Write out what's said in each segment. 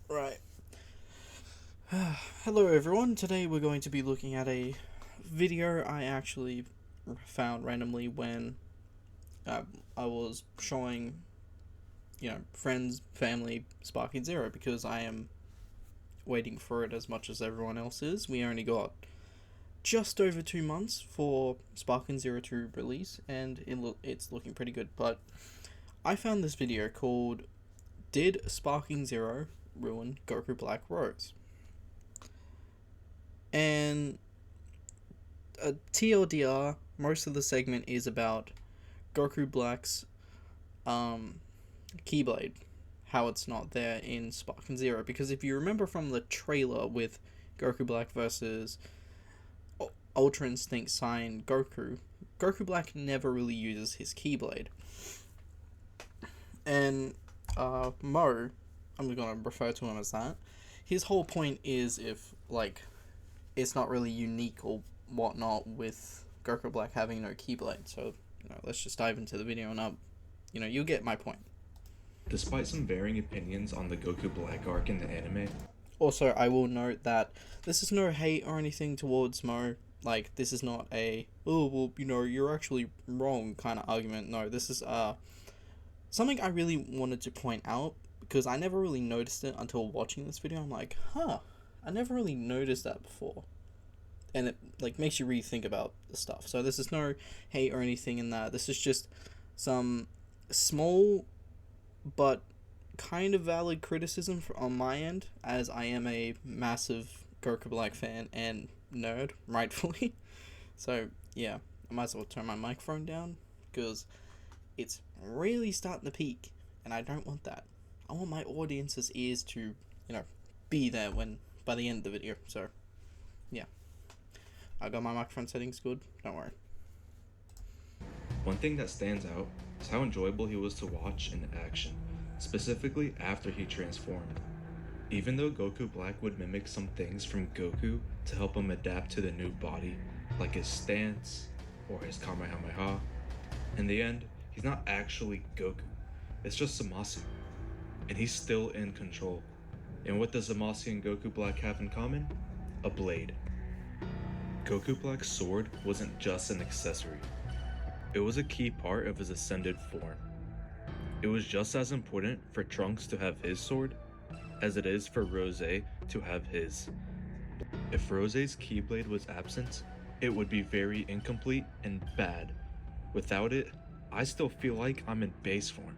Right. Hello everyone, today we're going to be looking at a video I actually found randomly when uh, I was showing, friends, family, Sparking Zero, because I am waiting for it as much as everyone else is. We only got just over 2 months for Sparking Zero to release, and it's looking pretty good, but I found this video called Did Sparking Zero Ruin Goku Black Rose? And TLDR, most of the segment is about Goku Black's um, Keyblade, how it's not there in Spark and Zero. Because if you remember from the trailer with Goku Black versus Ultra Instinct Saiyan Goku, Goku Black never really uses his Keyblade. And Mo, I'm gonna refer to him as that. His whole point is if it's not really unique or whatnot with Goku Black having no Keyblade. So, let's just dive into the video and you'll get my point. Despite some varying opinions on the Goku Black arc in the anime, Also, I will note that this is no hate or anything towards Mo. Like, this is not a, oh, well, you're actually wrong kind of argument. No, this is something I really wanted to point out because I never really noticed it until watching this video. I'm like, I never really noticed that before. And it makes you rethink about the stuff. So this is no hate or anything in that. This is just some small but kind of valid criticism on my end, as I am a massive Goku Black fan and nerd, rightfully. So yeah, I might as well turn my microphone down because it's really starting to peak, and I don't want that. I want my audience's ears to, be there by the end of the video. So yeah. I got my microphone settings good, don't worry. one thing that stands out is how enjoyable he was to watch in action, specifically after he transformed. Even though Goku Black would mimic some things from Goku to help him adapt to the new body, like his stance or his Kamehameha, in the end, he's not actually Goku. It's just Zamasu, and he's still in control. And what does Zamasu and Goku Black have in common? A blade. Goku Black's sword wasn't just an accessory. It was a key part of his ascended form. It was just as important for Trunks to have his sword as it is for Rose to have his. If Rose's Keyblade was absent, it would be very incomplete and bad. Without it, I still feel like I'm in base form.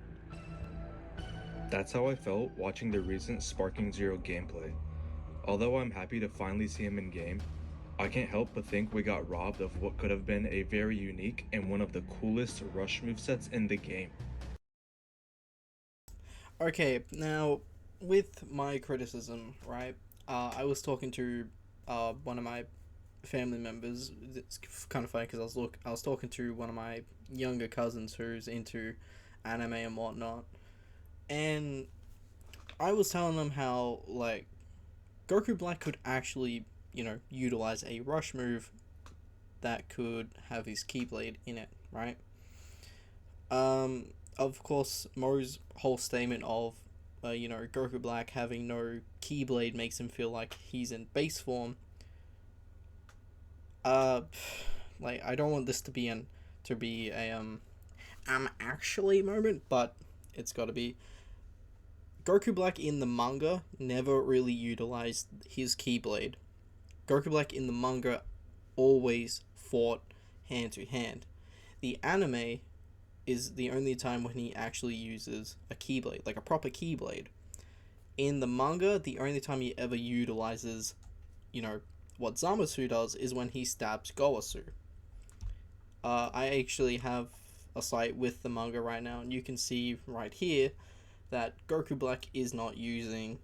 That's how I felt watching the recent Sparking Zero gameplay. Although I'm happy to finally see him in game, I can't help but think we got robbed of what could have been a very unique and one of the coolest rush movesets in the game. Okay, now with my criticism, right? I was talking to one of my family members. It's kind of funny because I was talking to one of my younger cousins who's into anime and whatnot, and I was telling them how Goku Black could actually utilize a rush move that could have his Keyblade in it, right? Of course, Mo's whole statement of, Goku Black having no Keyblade makes him feel like he's in base form. Uh, I don't want this to be a actually moment, but it's got to be. Goku Black in the manga never really utilized his Keyblade. Goku Black in the manga always fought hand to hand. The anime is the only time when he actually uses a Keyblade, like a proper Keyblade. In the manga, the only time he ever utilizes, what Zamasu does is when he stabs Gowasu. I actually have a site with the manga right now, and you can see right here that Goku Black is not using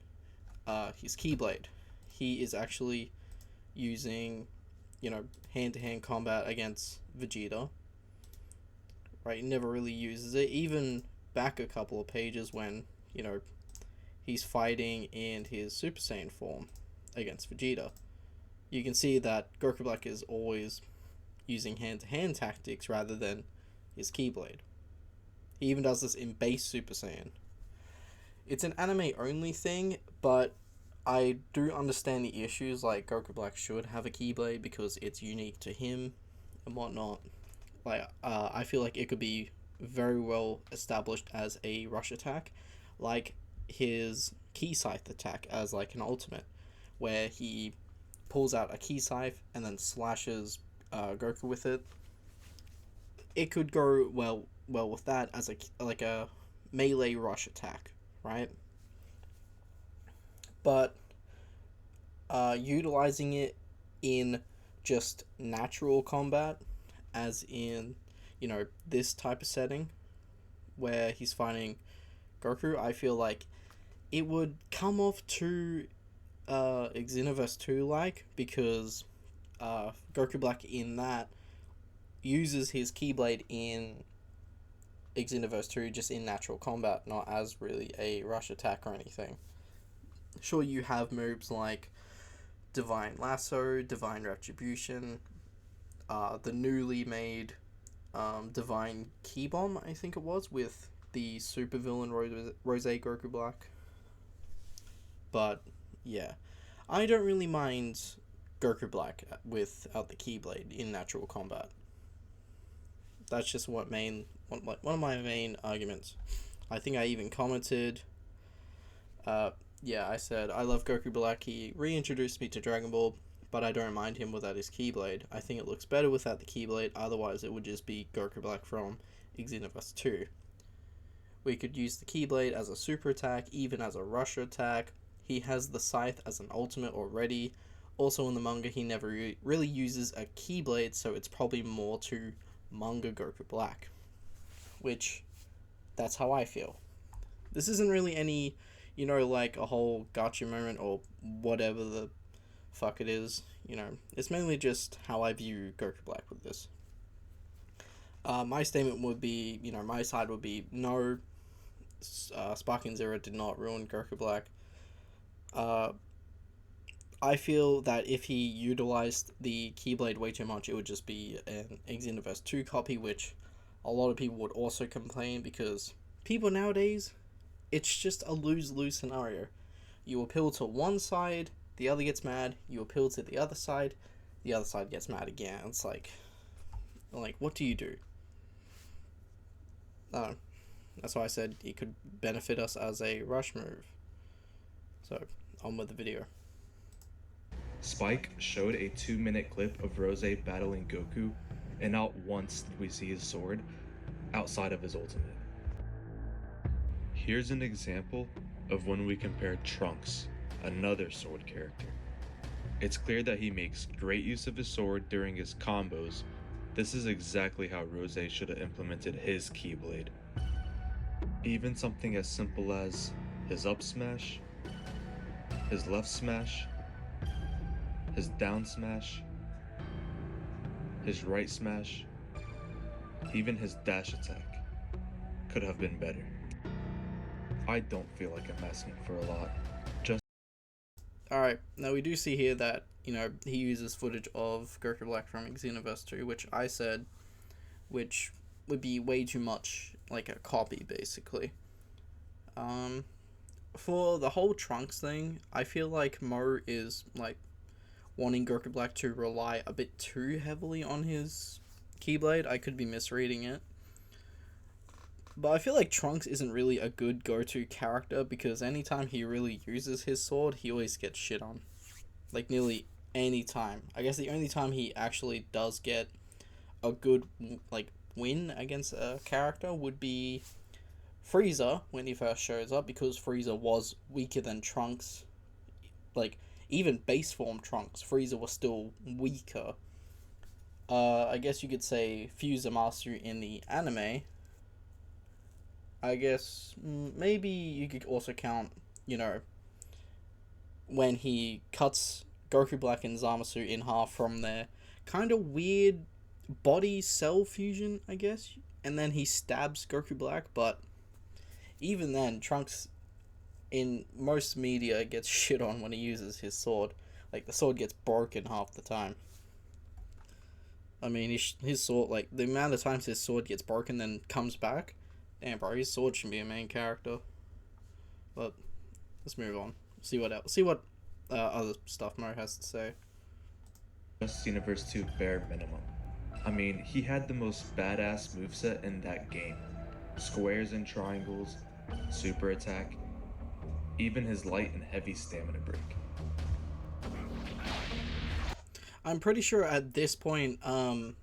his Keyblade. He is actually using, hand-to-hand combat against Vegeta. Right, he never really uses it. Even back a couple of pages when, he's fighting in his Super Saiyan form against Vegeta. You can see that Goku Black is always using hand-to-hand tactics rather than his Keyblade. He even does this in base Super Saiyan. it's an anime only thing, but I do understand the issues. Like Goku Black should have a Keyblade because it's unique to him and whatnot. Like I feel like it could be very well established as a rush attack, like his key scythe attack as like an ultimate, where he pulls out a key scythe and then slashes Goku with it. It could go well with that as a melee rush attack, right? But utilizing it in just natural combat, as in, this type of setting where he's fighting Goku, I feel like it would come off too Xenoverse 2 like, because Goku Black in that uses his Keyblade in Xenoverse 2 just in natural combat, not as really a rush attack or anything. Sure, you have moves like Divine Lasso, Divine Retribution, the newly made Divine Key Bomb, I think it was, with the supervillain Rose Goku Black. But yeah, I don't really mind Goku Black without the Keyblade in natural combat. That's just one of my main arguments. I think I even commented. Yeah, I said I love Goku Black. He reintroduced me to Dragon Ball, but I don't mind him without his Keyblade. I think it looks better without the Keyblade. Otherwise, it would just be Goku Black from Xenoverse 2. We could use the Keyblade as a super attack, even as a rush attack. He has the Scythe as an ultimate already. Also in the manga, he never really uses a Keyblade, so it's probably more to manga Goku Black. Which, that's how I feel. This isn't really any, like a whole gotcha moment or whatever the fuck it is. It's mainly just how I view Goku Black with this. My statement would be, my side would be no, Sparking Zero did not ruin Goku Black. I feel that if he utilized the Keyblade way too much, it would just be an Xenoverse 2 copy, which a lot of people would also complain, because people nowadays, it's just a lose-lose scenario. You appeal to one side, the other gets mad. You appeal to the other side gets mad again. It's like what do you do? That's why I said it could benefit us as a rush move. So, on with the video. Spike showed a 2-minute clip of Rose battling Goku, and not once did we see his sword outside of his ultimate. Here's an example of when we compare Trunks, another sword character. It's clear that he makes great use of his sword during his combos. This is exactly how Rose should have implemented his Keyblade. Even something as simple as his up smash, his left smash, his down smash, his right smash, even his dash attack could have been better. I don't feel like I'm asking for a lot. Alright, now we do see here that, he uses footage of Goku Black from Xenoverse 2, which I said, which would be way too much like a copy, basically. For the whole Trunks thing, I feel like Mo is, wanting Goku Black to rely a bit too heavily on his Keyblade. I could be misreading it. But I feel like Trunks isn't really a good go-to character, because anytime he really uses his sword, he always gets shit on. Nearly any time. I guess the only time he actually does get a good, win against a character would be Frieza, when he first shows up, because Frieza was weaker than Trunks. Even base form Trunks, Frieza was still weaker. I guess you could say Fuser Master in the anime. I guess maybe you could also count, when he cuts Goku Black and Zamasu in half from their kind of weird body cell fusion, I guess, and then he stabs Goku Black. But even then, Trunks in most media gets shit on when he uses his sword. The sword gets broken half the time. I mean, his sword, the amount of times his sword gets broken then comes back, damn bro, his sword should be a main character. But let's move on. See what else. See what other stuff Mo has to say. Just Xenoverse 2 bare minimum. I mean, he had the most badass moveset in that game. Squares and triangles, super attack, even his light and heavy stamina break. I'm pretty sure at this point, when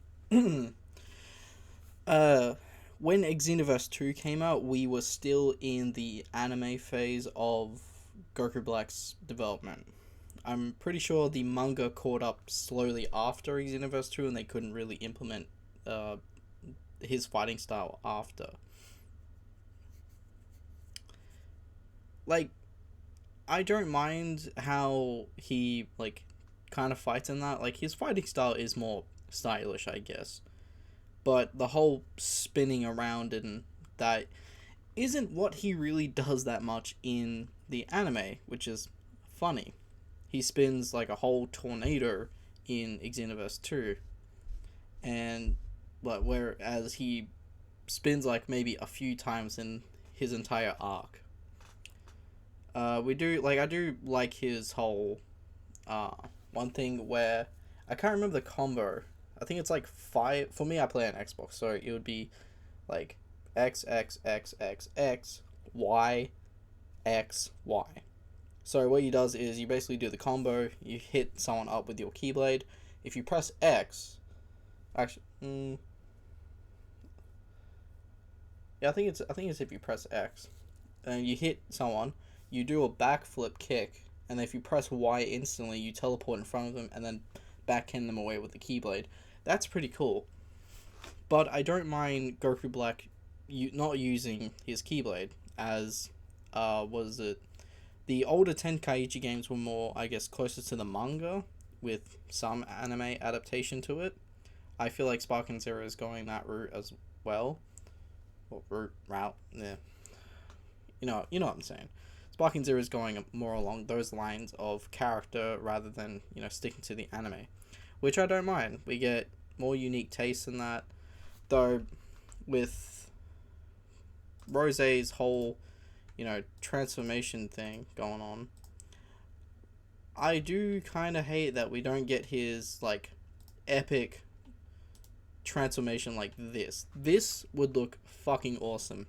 Xenoverse 2 came out, we were still in the anime phase of Goku Black's development. I'm pretty sure the manga caught up slowly after Xenoverse 2 and they couldn't really implement his fighting style after. Like, I don't mind how he, like, kind of fights in that. Like, his fighting style is more stylish, I guess. But the whole spinning around and that isn't what he really does that much in the anime, which is funny. He spins like a whole tornado in Xenoverse 2. And whereas he spins like maybe a few times in his entire arc. I do like his whole one thing where I can't remember the combo. I think it's like 5 for me. I play on Xbox, so it would be like X X X X X Y X Y. So what he does is you basically do the combo. You hit someone up with your Keyblade. If you press X, actually, yeah, I think it's if you press X, and you hit someone, you do a backflip kick, and if you press Y instantly, you teleport in front of them and then backhand them away with the Keyblade. That's pretty cool. But I don't mind Goku Black not using his Keyblade, as was it the older Tenkaichi games were more, I guess, closer to the manga with some anime adaptation to it. I feel like Sparking Zero is going that route as well. Or route, yeah. You know what I'm saying. Sparking Zero is going more along those lines of character rather than, sticking to the anime. Which I don't mind. We get more unique tastes in that. Though, with Rose's whole, transformation thing going on, I do kind of hate that we don't get his, like, epic transformation like this. This would look fucking awesome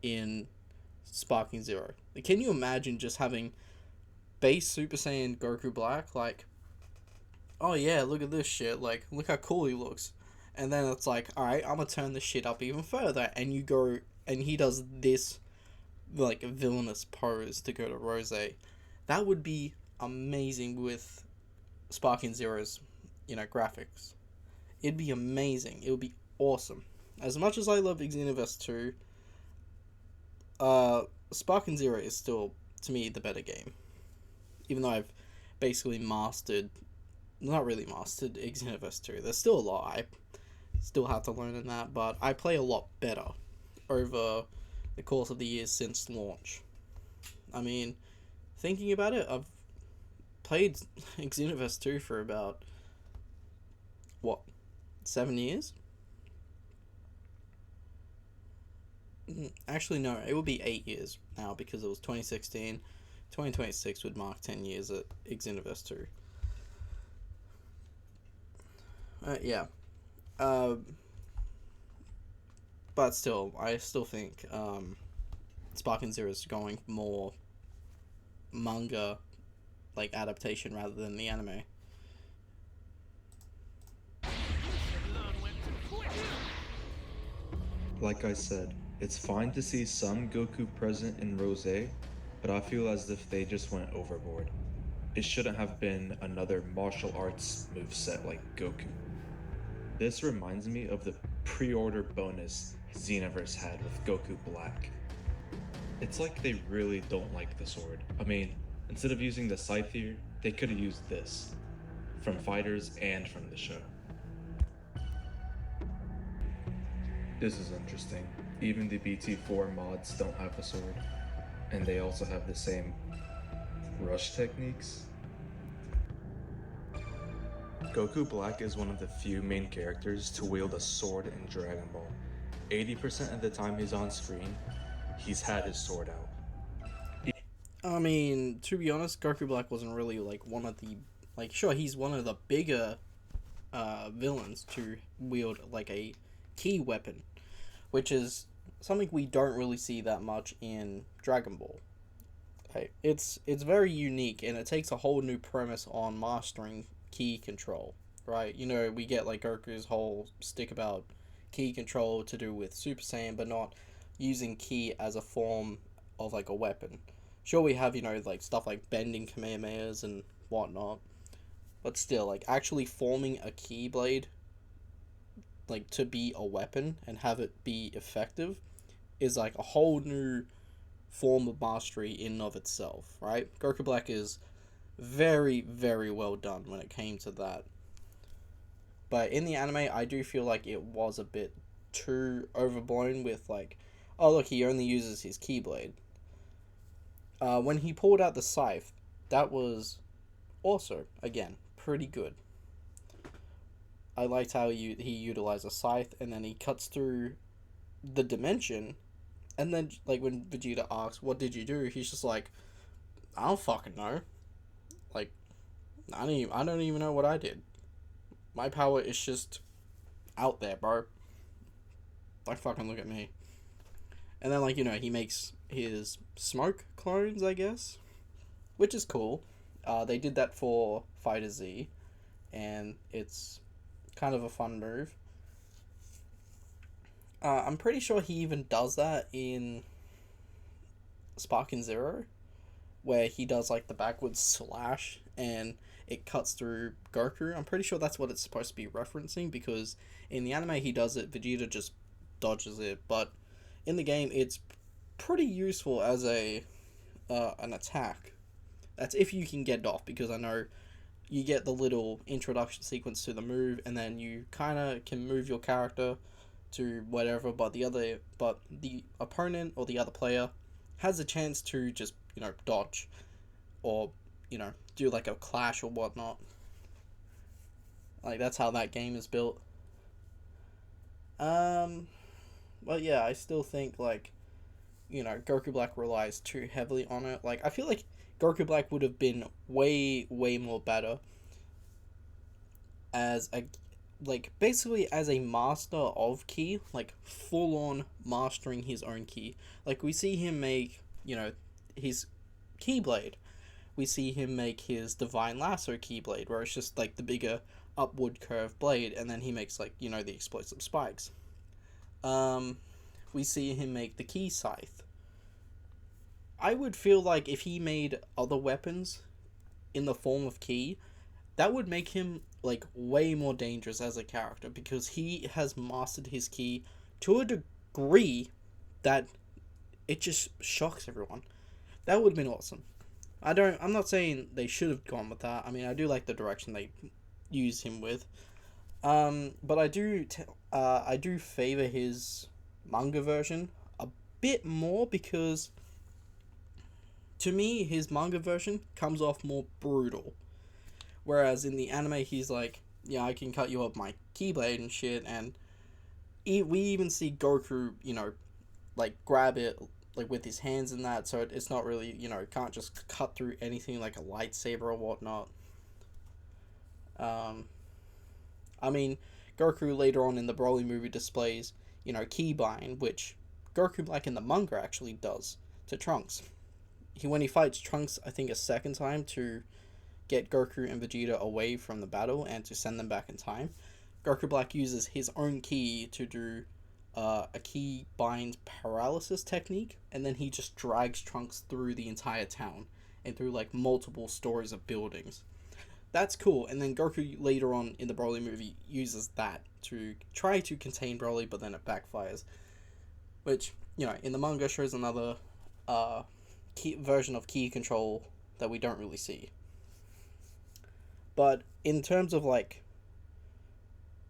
in Sparking Zero. Can you imagine just having base Super Saiyan Goku Black? Like, oh yeah, look at this shit. Like, look how cool he looks. And then it's like, alright, I'm gonna turn this shit up even further. And you go, and he does this, like, villainous pose to go to Rose. That would be amazing with Sparking Zero's, graphics. It'd be amazing. It would be awesome. As much as I love Xenoverse 2, Sparking Zero is still, to me, the better game. Even though I've basically not really mastered Xenoverse 2. There's still a lot I still have to learn in that, but I play a lot better over the course of the years since launch. I mean, thinking about it, I've played Xenoverse 2 for about, 7 years? Actually, no, it would be 8 years now because it was 2016. 2026 would mark 10 years at Xenoverse 2. Yeah. But still, I still think Sparking Zero is going more manga, like, adaptation rather than the anime. Like I said, it's fine to see some Goku present in Rose, but I feel as if they just went overboard. It shouldn't have been another martial arts moveset like Goku. This reminds me of the pre-order bonus Xenoverse had with Goku Black. It's like they really don't like the sword. I mean, instead of using the Scyther, they could have used this. From fighters and from the show. This is interesting. Even the BT4 mods don't have a sword. And they also have the same rush techniques. Goku Black is one of the few main characters to wield a sword in Dragon Ball. 80% of the time he's on screen, he's had his sword out. I mean, to be honest, Goku Black wasn't really like one of the like. Sure, he's one of the bigger villains to wield like a key weapon, which is something we don't really see that much in Dragon Ball. Okay, it's very unique and it takes a whole new premise on mastering key control. Right, you know, we get like Goku's whole stick about key control to do with Super Saiyan, but not using key as a form of like a weapon. Sure, we have, you know, like stuff like bending Kamehamehas and whatnot, but still, like actually forming a Keyblade, like to be a weapon and have it be effective, is like a whole new form of mastery in and of itself, right? Goku Black is very, very well done when it came to that. But in the anime, I do feel like it was a bit too overblown with like, oh look, he only uses his Keyblade. When he pulled out the scythe, that was also, again, pretty good. I liked how he utilized a scythe and then he cuts through the dimension. And then, like, when Vegeta asks, what did you do? He's just like, I don't fucking know. Like, I don't even know what I did. My power is just out there, bro. Don't fucking look at me. And then, like, you know, he makes his smoke clones, I guess. Which is cool. They did that for Fighter Z. And it's kind of a fun move. I'm pretty sure he even does that in Sparking Zero, where he does like the backwards slash and it cuts through Goku. I'm pretty sure that's what it's supposed to be referencing because in the anime he does it, Vegeta just dodges it, but in the game it's pretty useful as a an attack. That's if you can get it off, because I know you get the little introduction sequence to the move and then you kind of can move your character to whatever, but the opponent or the other player has a chance to just, you know, dodge or, you know, do like a clash or whatnot. Like that's how that game is built. But yeah, I still think like, you know, Goku Black relies too heavily on it. Like I feel like Goku Black would have been way more better as a like basically as a master of ki, like full on mastering his own ki. Like we see him make, you know, his Keyblade. We see him make his Divine Lasso Keyblade, where it's just like the bigger upward curved blade, and then he makes like, you know, the explosive spikes. We see him make the Key Scythe. I would feel like if he made other weapons in the form of Ki, that would make him like way more dangerous as a character because he has mastered his Ki to a degree that it just shocks everyone. That would have been awesome. I'm not saying they should have gone with that. I mean, I do like the direction they use him with. But I do favor his manga version a bit more because to me his manga version comes off more brutal. Whereas in the anime, he's like, yeah, I can cut you up my Keyblade and shit, and we even see Goku, you know, like grab it like with his hands and that, so it's not really, you know, can't just cut through anything like a lightsaber or whatnot. I mean, Goku later on in the Broly movie displays, you know, Keybind, which Goku Black in the manga actually does to Trunks. When he fights Trunks, I think a second time to get Goku and Vegeta away from the battle and to send them back in time, Goku Black uses his own ki to do a key bind paralysis technique, and then he just drags Trunks through the entire town and through like multiple stories of buildings. That's cool. And then Goku later on in the Broly movie uses that to try to contain Broly, but then it backfires. Which, you know, in the manga shows another version of ki control that we don't really see. But in terms of like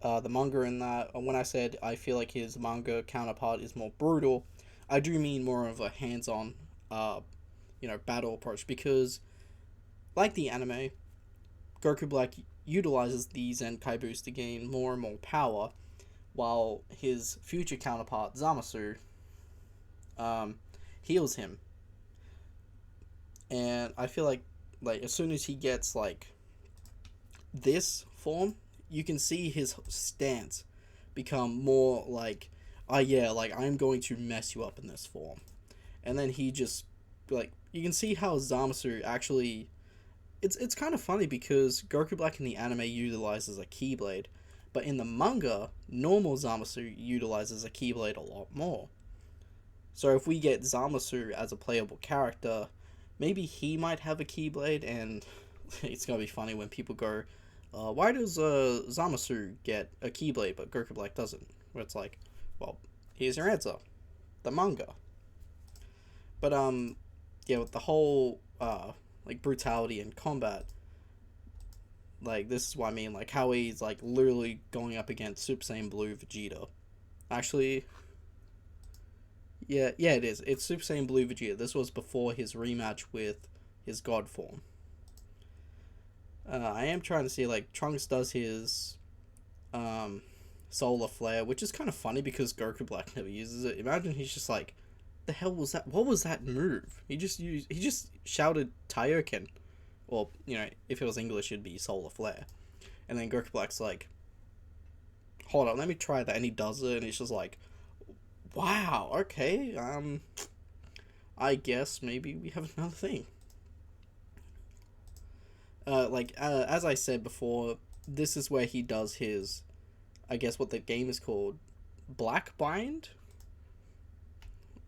the manga in that, when I said I feel like his manga counterpart is more brutal, I do mean more of a hands-on, you know, battle approach, because like the anime, Goku Black utilizes the Zenkai boost to gain more and more power, while his future counterpart Zamasu heals him. And I feel like as soon as he gets like this form, you can see his stance become more like, oh yeah, like I'm going to mess you up in this form. And then he just like you can see how Zamasu actually it's kind of funny because Goku Black in the anime utilizes a Keyblade, but in the manga, normal Zamasu utilizes a Keyblade a lot more. So if we get Zamasu as a playable character, maybe he might have a Keyblade, and it's gonna be funny when people go, "Why does Zamasu get a Keyblade but Goku Black doesn't?" Where it's like, well, here's your answer, the manga. But yeah, with the whole like brutality in combat, like this is what I mean, like how he's like literally going up against Super Saiyan Blue Vegeta. Actually, yeah, it is. It's Super Saiyan Blue Vegeta. This was before his rematch with his God form. I am trying to see like Trunks does his um, solar flare, which is kind of funny because Goku Black never uses it. Imagine he's just like, the hell was that? What was that move? He just shouted Taioken, or if it was English, it'd be solar flare, and then Goku Black's like, hold on, let me try that, and he does it, and it's just like, wow, okay, I guess maybe we have another thing. As I said before, this is where he does his, I guess what the game is called, Black Bind,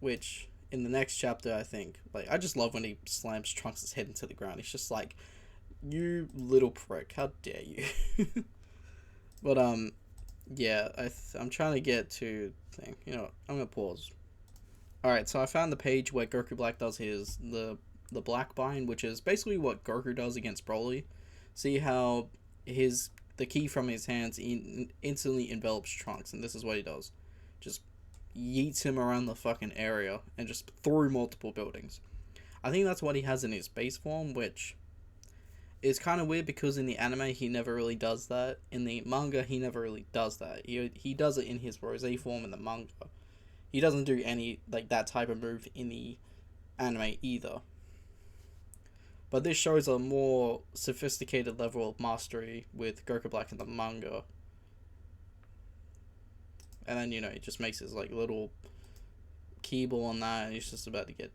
which in the next chapter I think, like I just love when he slams Trunks' head into the ground. He's just like, you little prick, how dare you? But yeah, I'm trying to get to thing. I'm gonna pause. All right, so I found the page where Goku Black does the Black Bind, which is basically what Goku does against Broly. See how the key from his hands instantly envelops Trunks, and this is what he does. Just yeets him around the fucking area and just through multiple buildings. I think that's what he has in his base form, which is kind of weird because in the anime he never really does that. In the manga he never really does that. He does it in his Rose form in the manga. He doesn't do any like that type of move in the anime either. But this shows a more sophisticated level of mastery with Goku Black in the manga. And then, he just makes his like little keyboard on that, and he's just about to get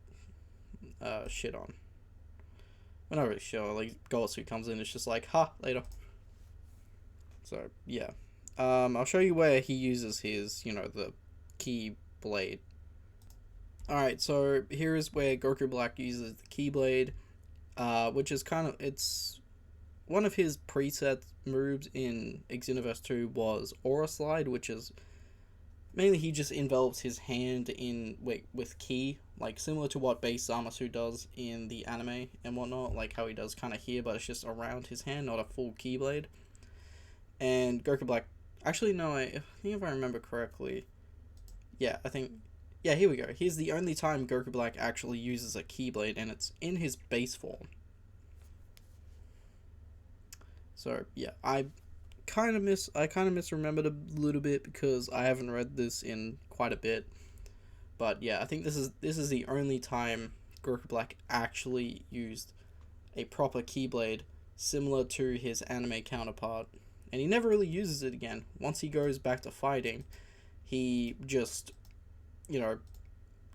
shit on. We're not really sure. Like, Gosu comes in, it's just like, ha, later. So, yeah. I'll show you where he uses his, the Keyblade. Alright, so here is where Goku Black uses the Keyblade, which is it's one of his preset moves in Xenoverse 2 was Aura Slide, which is mainly he just envelops his hand with ki, like similar to what base Zamasu does in the anime and whatnot, like how he does kind of here, but it's just around his hand, not a full Keyblade. And Goku Black, actually no, I think if I remember correctly, yeah, here we go. Here's the only time Goku Black actually uses a Keyblade, and it's in his base form. So yeah, I kind of misremembered a little bit because I haven't read this in quite a bit. But yeah, I think this is the only time Goku Black actually used a proper Keyblade similar to his anime counterpart. And he never really uses it again. Once he goes back to fighting, he just,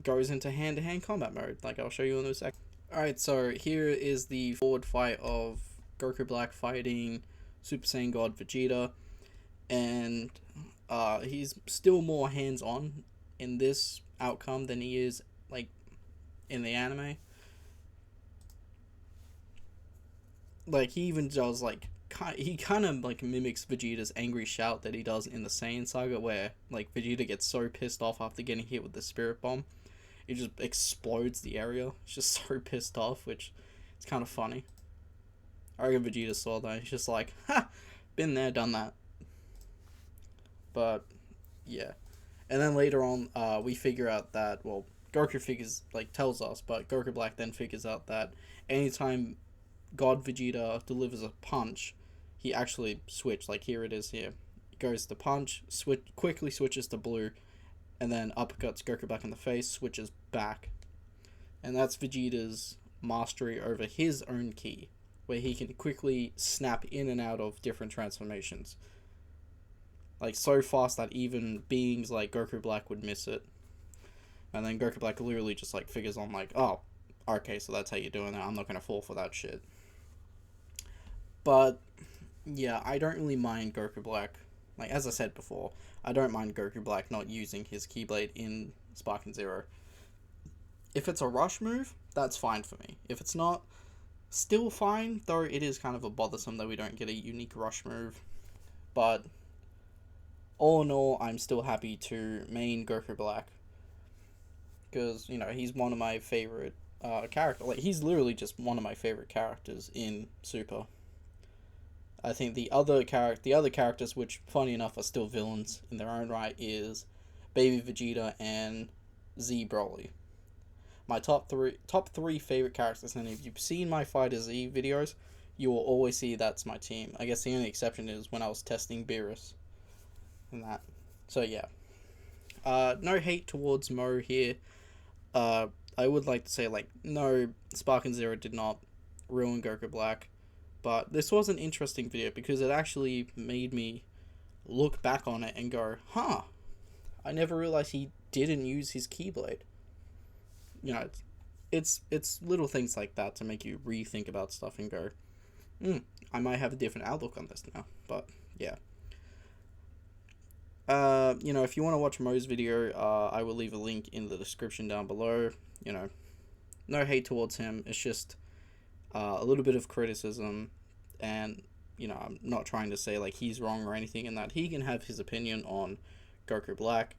goes into hand-to-hand combat mode, like I'll show you in a sec. Alright, so here is the forward fight of Goku Black fighting Super Saiyan God Vegeta, and he's still more hands-on in this outcome than he is, like, in the anime. Like, he even does, like, he kind of, like, mimics Vegeta's angry shout that he does in the Saiyan Saga, where, like, Vegeta gets so pissed off after getting hit with the Spirit Bomb, it just explodes the area. It's just so pissed off, which is kind of funny. I reckon Vegeta saw that. He's just like, ha! Been there, done that. But, yeah. And then later on, we figure out that, well, Goku tells us, but Goku Black then figures out that anytime God Vegeta delivers a punch, he actually switches. Like, here it is here. He goes to punch, quickly switches to blue, and then uppercuts Goku Black in the face, switches back. And that's Vegeta's mastery over his own ki, where he can quickly snap in and out of different transformations. Like, so fast that even beings like Goku Black would miss it. And then Goku Black literally just, like, figures on, like, oh, okay, so that's how you're doing it. I'm not gonna fall for that shit. But, yeah, I don't really mind Goku Black. Like, as I said before, I don't mind Goku Black not using his Keyblade in Sparking Zero. If it's a rush move, that's fine for me. If it's not, still fine, though it is kind of a bothersome that we don't get a unique rush move. But all in all, I'm still happy to main Goku Black. Because, you know, he's one of my favorite characters. Like, he's literally just one of my favorite characters in Super. I think the other characters, which, funny enough, are still villains in their own right, is Baby Vegeta and Z Broly. My top three favorite characters, and if you've seen my Fighter Z videos, you will always see that's my team. I guess the only exception is when I was testing Beerus and that. So yeah, no hate towards Mo here. I would like to say, like, no, Sparking Zero did not ruin Goku Black, but this was an interesting video because it actually made me look back on it and go, huh, I never realized he didn't use his Keyblade. You know, it's little things like that to make you rethink about stuff and go, I might have a different outlook on this now. But yeah. You know, if you want to watch Mo's video, I will leave a link in the description down below. You know, no hate towards him. It's just a little bit of criticism, and you know, I'm not trying to say like he's wrong or anything in that. He can have his opinion on Goku Black.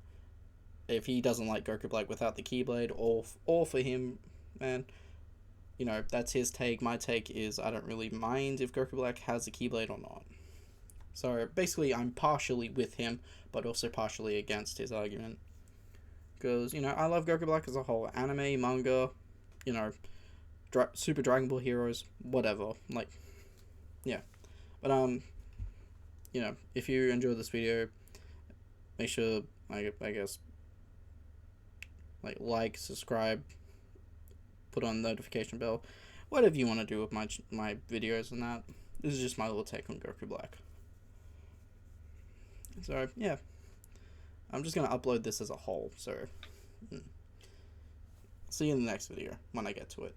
If he doesn't like Goku Black without the Keyblade, all for him, man. You know, that's his take. My take is I don't really mind if Goku Black has the Keyblade or not. So basically, I'm partially with him, but also partially against his argument. Because, you know, I love Goku Black as a whole. Anime, manga, you know, Super Dragon Ball Heroes, whatever. Like, yeah. But, you know, if you enjoyed this video, make sure, I guess, like, subscribe, put on the notification bell, whatever you want to do with my videos and that. This is just my little take on Goku Black. So, yeah. I'm just going to upload this as a whole, so see you in the next video when I get to it.